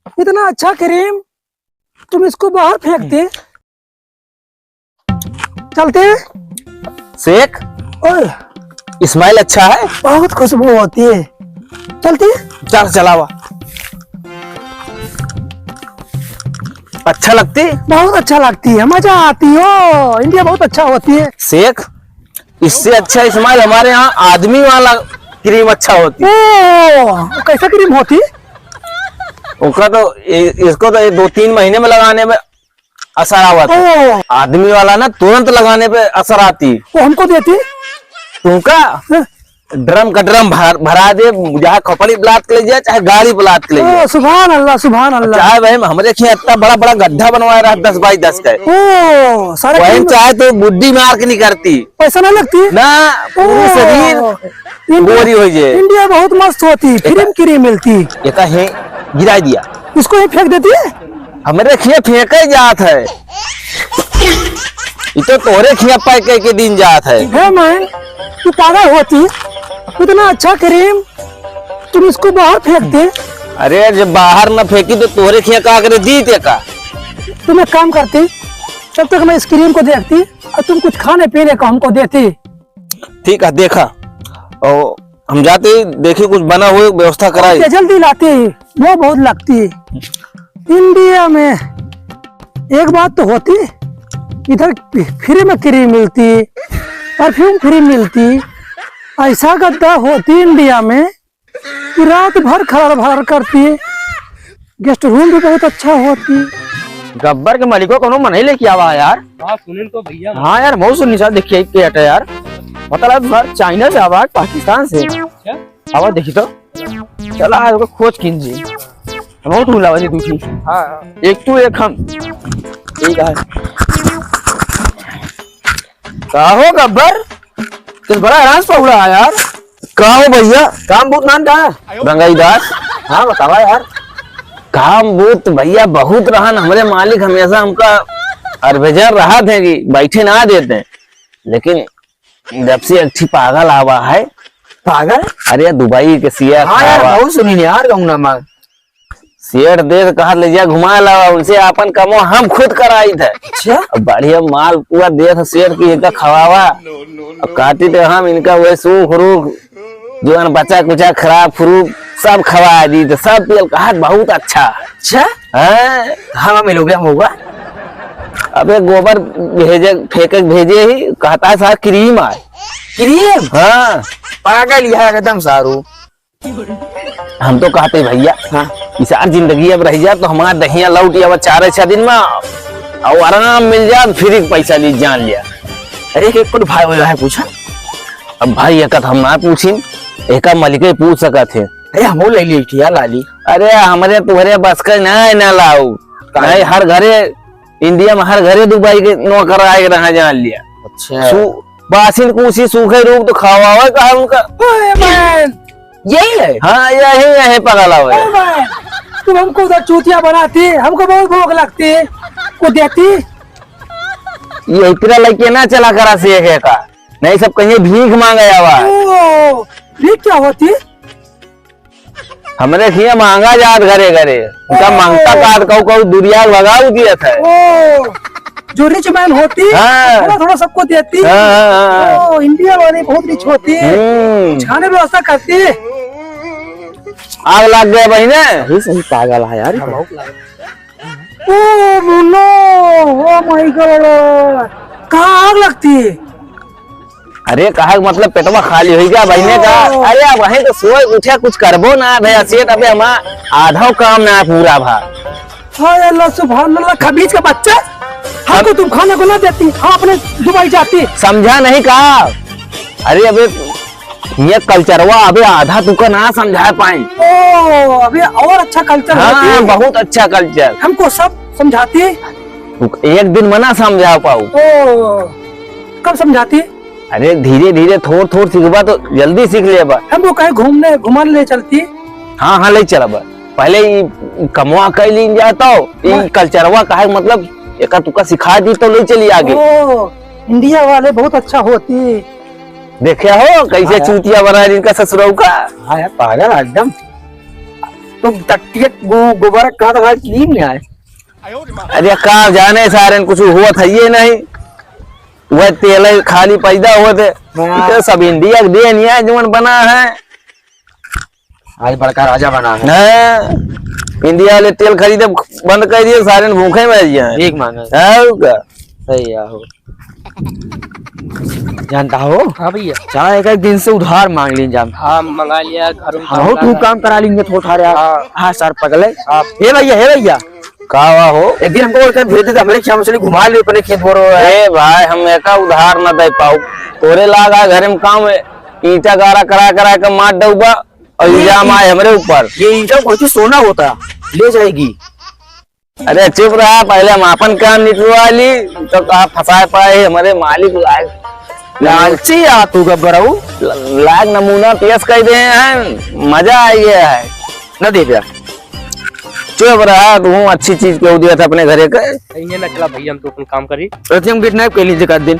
इतना अच्छा क्रीम तुम इसको बाहर फेंकते। चलते शेख और इस्माइल अच्छा है, बहुत खुशबू होती है। चलते चल चलावा। अच्छा लगती बहुत अच्छा लगती है, मजा आती हो। इंडिया बहुत अच्छा होती है। शेख, इससे अच्छा इस्माइल हमारे यहाँ आदमी वाला क्रीम अच्छा होती। ओ कैसा क्रीम होती? उसका तो इसको तो 2-3 महीने में लगाने में असर आवा था। ओ आदमी वाला ना तुरंत लगाने पे असर आती। वो हमको देती। तुमका ड्रम का ड्रम भरा दे, जहाँ खोपड़ी ब्लात के ले जाए चाहे गाड़ी ब्लात के ले जाए। ओ सुभान अल्लाह सुभान अल्लाह। चाहे भाई हमरे खेत इतना बड़ा बड़ा गड्ढा बनवाया रहा 10x10 का। ओ सारा वही क्रीम चाहे तो बुद्धि मार के नहीं करती पैसा ना लगती ना, पूरी शरीर गोरी हो जाए। इंडिया बहुत मस्त होती, क्रीम क्रीम मिलती। ये है गिरा दिया, इसको ही फेंक देती है। हमारे खेत फेंके जात है, ये तो तोरे खेत पैक के दिन जात है। मैन तू पागल होती, इतना अच्छा क्रीम तुम इसको बाहर फेंकते। अरे जब बाहर न फेंकी तो तोरे खेत का करे दी ते का। तुम एक काम करती, तब तक मैं इस क्रीम को देखती और तुम कुछ खाने पीने का हमको देती। ठीक है देखा, और हम जाते देखी कुछ बना हुआ व्यवस्था कराई। जल्दी लाती, वो बहुत लगती। इंडिया में एक बात तो होती, इधर फ्री में क्रीम मिलती, परफ्यूम फ्री मिलती। ऐसा गद्दा होती इंडिया में कि रात भर खड़ा भर करती। गेस्ट रूम भी बहुत अच्छा होती। गब्बर के मालिको कोनो मन ही लेके आवा यार। हाँ सुनील तो भैया। हाँ यार बहुत सुनी सा देखिए के हटे यार, पता लगा चाइना से आवा पाकिस्तान से आवा। देखी तो चला आज को खोज कीजिए, बहुत हुलावा जी दुखी। हाँ एक तू एक हम ठीक है। का हो गब्बर, किस बड़ा हैरान सा उड़ा यार। कहा हो भैया? काम बहुत नान का रंगाई दास। हाँ बतावा यार। काम बूत भैया बहुत रहन, हमारे मालिक हमेशा हमका अरबेजर रहा थे कि बैठे ना देते, लेकिन जब से अच्छी पागल आवा है। पागल? अरे दुबई के सिया। हाँ यार बहुत सुनी यार, कहूँ ना मैं शेर दे कहा ले जा घुमा लावा, उनसे अपन कमो हम खुद कराई थे। अच्छा बढ़िया माल पूरा दे था शेर की, इनका खवावा काटी थे हम, इनका वही सूख रूख जो बचा कुचा खराब फ्रूट सब खवा दी थे, सब पियल कहा बहुत अच्छा। अच्छा है हाँ मिलोगे होगा। अबे गोबर भेजे फेंके भेजे ही कहता है सारा क्रीम आए। क्रीम? हाँ पागल यह एकदम सारू। हम तो कहते भैया हाँ इस जिंदगी अब रह जाए तो हमारा दहिया लौट या 4-6 दिन में और आराम मिल जाए, फिर पैसा ली जान लिया। अरे एक कुछ भाई हो है पूछा। अब भाई एक हम ना पूछी, एक मलिके पूछ सका थे। अरे हम ले ली थी यार लाली। अरे हमारे तुहरे बस का ना लाऊ नहीं, हर घरे इंडिया में हर घरे दुबई के नौकर आए रहा जान लिया। अच्छा बासिन कुसी सूखे रूप तो खावा हुआ कहा उनका। यही है? हाँ यही यही पगला हुआ। तुम हमको उधर चूतिया बनाती, हमको बहुत भूख लगती, को देती। ये इतना लड़के ना चला करा से का, नहीं सब कहीं भीख मांगे आवा। ये क्या होती? हमरे खिया मांगा जात घरे घरे, उनका मांगता काट कहू दुनिया भगाऊ दिया था। जो रिच मैन होती थोड़ा थोड़ा सबको देती। इंडिया वाली बहुत रिच होती, खाने व्यवस्था करती। आग लग गया बहने। ये सही पागल है यार। ओ मुन्नो, ओ माय गॉड, कहाँ आग लगती है? अरे कहा मतलब पेटवा खाली हो गया बहने का। अरे वही तो सोए उठे कुछ करबो ना भैया सेठ, अबे हमारा आधा काम ना पूरा भा। हाय अल्लाह सुभान अल्लाह, खबीज का बच्चा हमको तुम खाने को ना देती, हम अपने दुबई जाती। समझा नहीं कहा? अरे अबे ये कल्चरवा अबे आधा तुका ना समझा पाए। ओ अबे और अच्छा कल्चर होती है। बहुत अच्छा कल्चर, हमको सब समझाती। एक दिन मना समझा पाऊ। ओ कब समझाती? अरे धीरे धीरे थोड़ थोड़ सीखबा तो जल्दी सीख लेबा। हमको कहीं घूमने घुमाने ले चलती। हाँ हाँ ले चलबा, पहले कमवा कर ली जाता कल्चरवा कहे मतलब एक तुका सिखा दी तो ले चली आगे। ओ इंडिया वाले बहुत अच्छा होती। देखे हो कैसे चूतिया बना इनका ससुराल का। हाँ यार पागल एकदम। तो टट्टिया गोबर कहाँ था क्लीन नहीं आए। अरे कहा जाने सारे कुछ हुआ था ये नहीं, वह तेल खाली पैदा हुए थे। तो सब इंडिया के देन है जीवन बना है। आज बड़का राजा बना है। हाँ, इंडिया वाले तेल खरीदे बंद कर दिए, सारे भूखे मर जाए। ठीक मांगा सही है हो। जानता हो हाँ भैया। चला एक दिन से उधार मांग ली जान। हाँ मंगा लिया घर में। हाँ तू काम करा लेंगे थोड़ा यार। हाँ सर पगले। हे भैया कहा हो एक दिन हमको बोलकर भेज दे हमारे क्या मछली घुमा ले अपने खेत बोरो है। अरे भाई हम एका उधार न दे पाऊ, तोरे लागा घर में काम है, ईटा गारा करा करा के मार डूबा और इल्जाम आए हमारे ऊपर। ये ईटा कोई सोना होता ले जाएगी। अरे चुप रहा, पहले हम अपन काम निकलवा ली तो कहा फंसा पाए हमारे मालिक लालची आ तू गब्बराऊ लाग नमूना पेश कर दे हैं, मजा आ गया है। न दे दिया चुप रहा, तू अच्छी चीज क्यों दिया था अपने घरे का। ये ना चला भैया हम तो अपन काम करी। प्रतिम किडनैप के लीजिए कर दिन